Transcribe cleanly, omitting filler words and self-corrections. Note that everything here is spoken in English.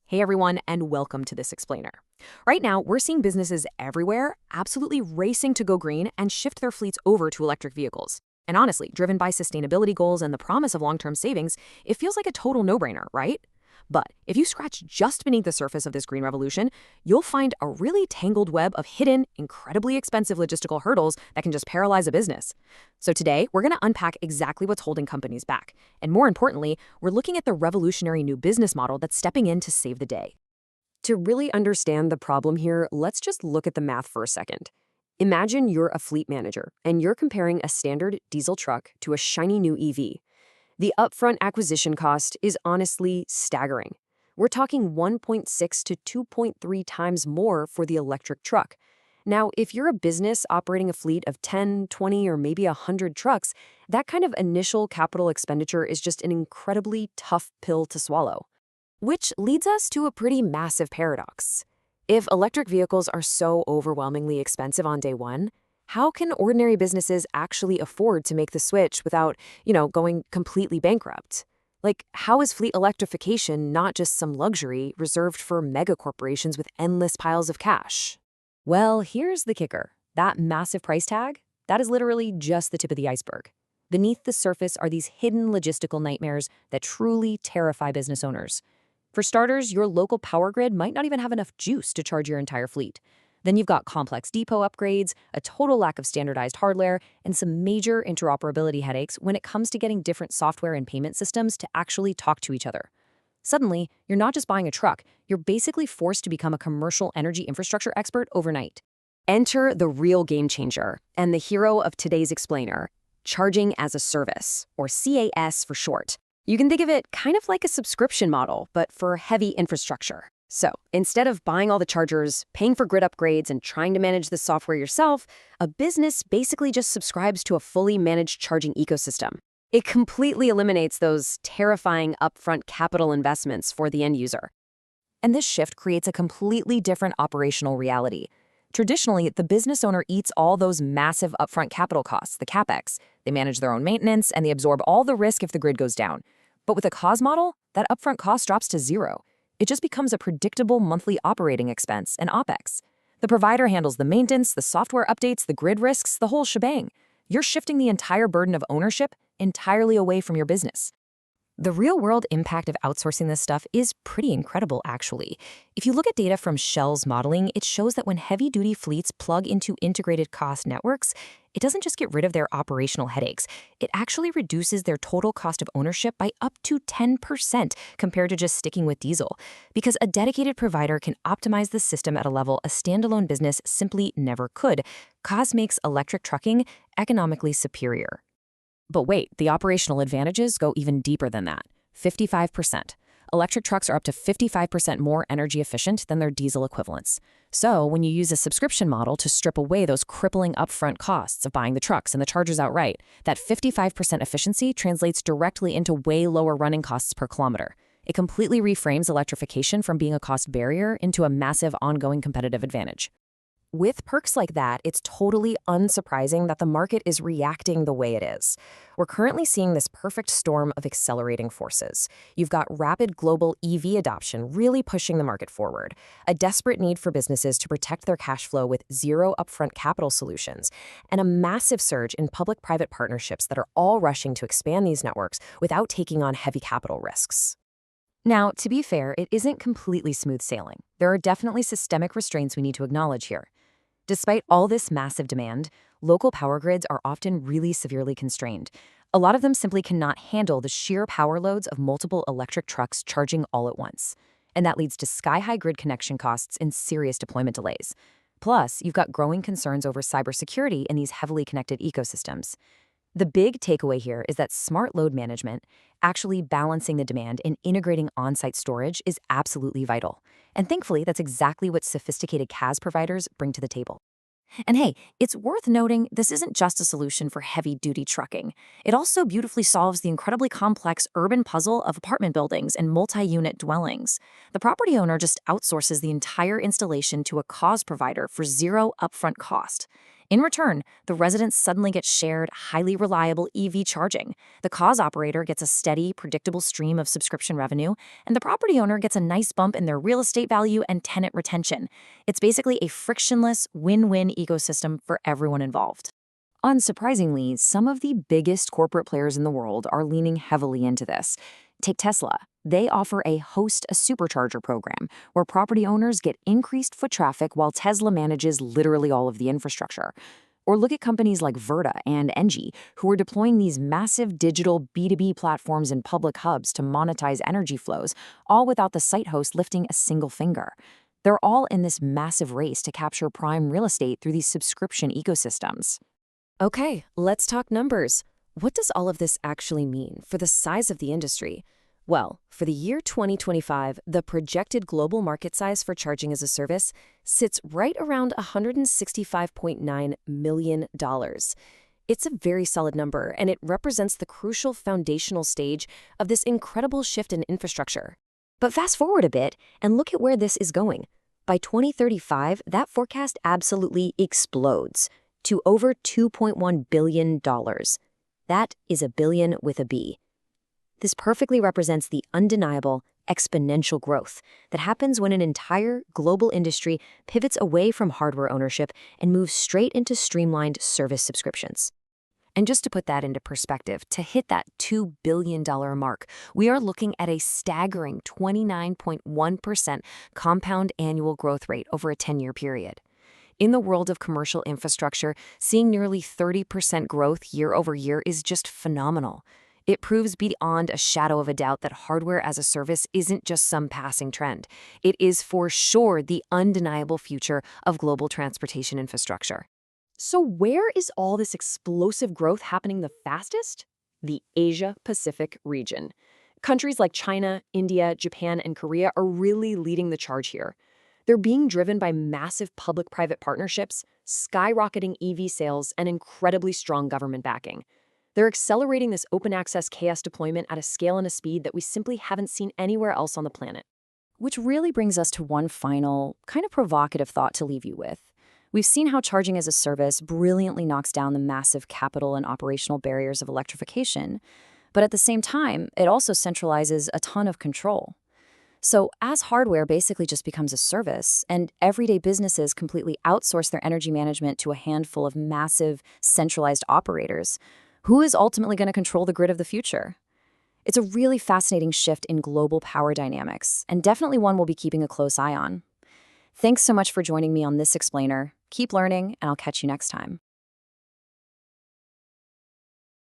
Hey everyone, and welcome to This Explainer. Right now, we're seeing businesses everywhere absolutely racing to go green and shift their fleets over to electric vehicles. And honestly, driven by sustainability goals and the promise of long-term savings, it feels like a total no-brainer, right? But if you scratch just beneath the surface of this green revolution, you'll find a really tangled web of hidden, incredibly expensive logistical hurdles that can just paralyze a business. So today, we're going to unpack exactly what's holding companies back. And more importantly, we're looking at the revolutionary new business model that's stepping in to save the day. To really understand the problem here, let's just look at the math for a second. Imagine you're a fleet manager, and you're comparing a standard diesel truck to a shiny new EV. The upfront acquisition cost is honestly staggering. We're talking 1.6 to 2.3 times more for the electric truck. Now, if you're a business operating a fleet of 10, 20, or maybe 100 trucks, that kind of initial capital expenditure is just an incredibly tough pill to swallow. Which leads us to a pretty massive paradox. If electric vehicles are so overwhelmingly expensive on day one, how can ordinary businesses actually afford to make the switch without, going completely bankrupt? Like, how is fleet electrification not just some luxury reserved for mega corporations with endless piles of cash? Well, here's the kicker. That massive price tag, that is literally just the tip of the iceberg. Beneath the surface are these hidden logistical nightmares that truly terrify business owners. For starters, your local power grid might not even have enough juice to charge your entire fleet. Then you've got complex depot upgrades, a total lack of standardized hardware, and some major interoperability headaches when it comes to getting different software and payment systems to actually talk to each other. Suddenly, you're not just buying a truck, you're basically forced to become a commercial energy infrastructure expert overnight. Enter the real game changer and the hero of today's explainer, charging as a service, or CaaS for short. You can think of it kind of like a subscription model, but for heavy infrastructure. So instead of buying all the chargers, paying for grid upgrades, and trying to manage the software yourself, a business basically just subscribes to a fully managed charging ecosystem. It completely eliminates those terrifying upfront capital investments for the end user. And this shift creates a completely different operational reality. Traditionally, the business owner eats all those massive upfront capital costs, the CapEx. They manage their own maintenance, and they absorb all the risk if the grid goes down. But with a CaaS model, that upfront cost drops to zero. It just becomes a predictable monthly operating expense, an OpEx. The provider handles the maintenance, the software updates, the grid risks, the whole shebang. You're shifting the entire burden of ownership entirely away from your business. The real-world impact of outsourcing this stuff is pretty incredible, actually. If you look at data from Shell's modeling, it shows that when heavy-duty fleets plug into integrated CaaS networks, it doesn't just get rid of their operational headaches. It actually reduces their total cost of ownership by up to 10% compared to just sticking with diesel, because a dedicated provider can optimize the system at a level a standalone business simply never could. CaaS makes electric trucking economically superior. But wait, the operational advantages go even deeper than that. 55%. Electric trucks are up to 55% more energy efficient than their diesel equivalents. So when you use a subscription model to strip away those crippling upfront costs of buying the trucks and the chargers outright, that 55% efficiency translates directly into way lower running costs per kilometer. It completely reframes electrification from being a cost barrier into a massive ongoing competitive advantage. With perks like that, it's totally unsurprising that the market is reacting the way it is. We're currently seeing this perfect storm of accelerating forces. You've got rapid global EV adoption really pushing the market forward, a desperate need for businesses to protect their cash flow with zero upfront capital solutions, and a massive surge in public-private partnerships that are all rushing to expand these networks without taking on heavy capital risks. Now, to be fair, it isn't completely smooth sailing. There are definitely systemic restraints we need to acknowledge here. Despite all this massive demand, local power grids are often really severely constrained. A lot of them simply cannot handle the sheer power loads of multiple electric trucks charging all at once. And that leads to sky-high grid connection costs and serious deployment delays. Plus, you've got growing concerns over cybersecurity in these heavily connected ecosystems. The big takeaway here is that smart load management, actually balancing the demand and integrating on-site storage, is absolutely vital. And thankfully, that's exactly what sophisticated CaaS providers bring to the table. And hey, it's worth noting this isn't just a solution for heavy-duty trucking. It also beautifully solves the incredibly complex urban puzzle of apartment buildings and multi-unit dwellings. The property owner just outsources the entire installation to a CaaS provider for zero upfront cost. In return, the residents suddenly get shared, highly reliable EV charging. The CaaS operator gets a steady, predictable stream of subscription revenue, and the property owner gets a nice bump in their real estate value and tenant retention. It's basically a frictionless, win-win ecosystem for everyone involved. Unsurprisingly, some of the biggest corporate players in the world are leaning heavily into this. Take Tesla. They offer a host a supercharger program where property owners get increased foot traffic while Tesla manages literally all of the infrastructure. Or look at companies like Verta and Engie, who are deploying these massive digital B2B platforms in public hubs to monetize energy flows, all without the site host lifting a single finger. They're all in this massive race to capture prime real estate through these subscription ecosystems. Okay, let's talk numbers. What does all of this actually mean for the size of the industry? Well, for the year 2025, the projected global market size for charging as a service sits right around $165.9 million. It's a very solid number, and it represents the crucial foundational stage of this incredible shift in infrastructure. But fast forward a bit and look at where this is going. By 2035, that forecast absolutely explodes to over $2.1 billion. That is a billion with a B. This perfectly represents the undeniable exponential growth that happens when an entire global industry pivots away from hardware ownership and moves straight into streamlined service subscriptions. And just to put that into perspective, to hit that $2 billion mark, we are looking at a staggering 29.1% compound annual growth rate over a 10-year period. In the world of commercial infrastructure, seeing nearly 30% growth year over year is just phenomenal. It proves beyond a shadow of a doubt that hardware as a service isn't just some passing trend. It is for sure the undeniable future of global transportation infrastructure. So where is all this explosive growth happening the fastest? The Asia-Pacific region. Countries like China, India, Japan, and Korea are really leading the charge here. They're being driven by massive public-private partnerships, skyrocketing EV sales, and incredibly strong government backing. They're accelerating this open-access CaaS deployment at a scale and a speed that we simply haven't seen anywhere else on the planet. Which really brings us to one final, kind of provocative thought to leave you with. We've seen how charging as a service brilliantly knocks down the massive capital and operational barriers of electrification, but at the same time, it also centralizes a ton of control. So as hardware basically just becomes a service, and everyday businesses completely outsource their energy management to a handful of massive, centralized operators, who is ultimately going to control the grid of the future? It's a really fascinating shift in global power dynamics, and definitely one we'll be keeping a close eye on. Thanks so much for joining me on this explainer. Keep learning, and I'll catch you next time.